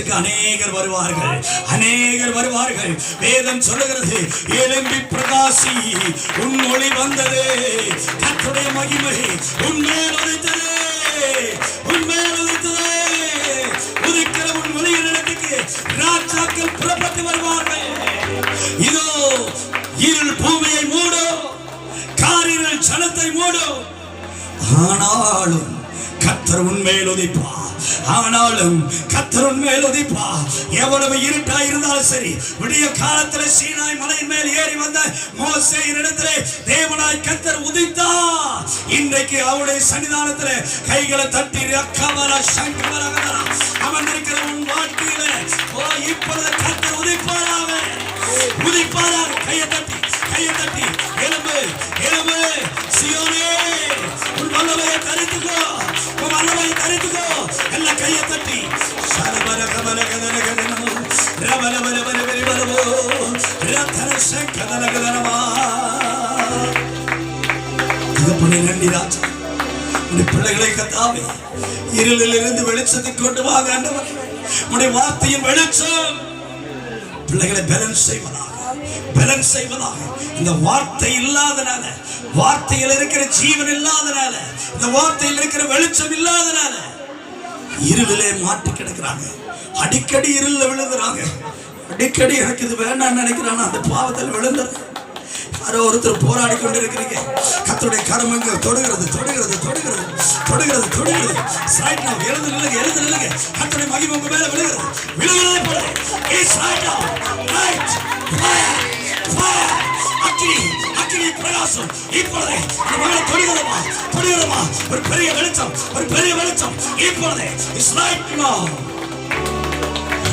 இடத்துக்கு அநேகர் வருவார்கள், அநேகர் வருவார்கள். வேதம் சொல்லுகிறது, எழும்பி பிரகாசி, உன் ஒளி வந்தது, கர்த்தருடைய மகிமை உன்மேல் உதித்தது, உன்மேல் உதித்தது. உதிக்கிற உன் ஒளியின் இடத்துக்கு ராஜாக்கள் புறப்பட்டு வருவார்கள். இதோ இருள் பூமியை மூடும், காரிருள் ஜனத்தை மூடும். ஆனாலும் கர்த்தர் உன்மேல் உதிப்பார், ஆனாலும் கர்த்தர் உன்மேல் உதிப்பார். எவ்வளவு இருட்டா இருந்தாலும் சரி, விடிய காலத்தில் சீனாய் மலையின் மேல் ஏறி வந்த மோசேயின் இடத்திலே தேவனாய் கர்த்தர் உதித்தார். இன்றைக்கு அவருடைய சன்னிதானத்தில் கைகளை தட்டி அமர்ந்திருக்கிற உன் வாழ்க்கையில இப்பொழுது கர்த்தர் உதிப்பாராக, உதிப்பாராக. கையை தட்டி, கையை தட்டி, எலும்பு எலும்பு சீயோனே, உன் வல்லமையை தரித்துக்கோ, உன் வல்லமையை தரித்துக்கோ. எல்லாம் கையை தட்டி சரபர கபல கதன கதனமோ ரபல பல பல பல பலவோ ரத்தன சங்கதன கதனமா. தகப்பனே நன்றி ராஜா, உடைய பிள்ளைகளை கத்தாவே இருளில் இருந்து வெளிச்சத்தை கொண்டு வாங்க ஆண்டவரே. உடைய வார்த்தையின் வெளிச்சம் பிள்ளைகளை பேலன்ஸ் செய்வதாக, பேலன்ஸ் செய்வதாக. இந்த வார்த்தை இல்லாதனால, வார்த்தையில் இருக்கிற ஜீவன் இல்லாதனால, இந்த வார்த்தையில் இருக்கிற வெளிச்சம் இல்லாதனால இருளிலே மாட்டி கிடக்கிறாங்க. அடிக்கடி இருள விழுந்துறாங்க. அடிக்கடி எனக்கு இது வேண்டாம் நினைக்கிறான், அந்த பாவத்தில் விழுந்துறாங்க. யாரோ ஒருத்தர் போராடி கொண்டு இருக்கிறீங்க. கர்த்தருடைய கரமங்க தொடுகிறது, தொடுகிறது, தொடுகிறது, தொடுகிறது, தொடுகிறது. ரைட் நவ எழுந்து நில்லுங்க, எழுந்து நில்லுங்க. கர்த்தருடைய மகிமை உங்க மேல விழுகிறது, விழுகிறது போல. Is right now, right fire, fire, அக்கினி, அக்கினி பிரகாசம் இப்பொழுது மகளை தொடுகிறதா, தொடுகிறதா. ஒரு பெரிய வெளிச்சம், ஒரு பெரிய வெளிச்சம் இப்பொழுது. Is right now.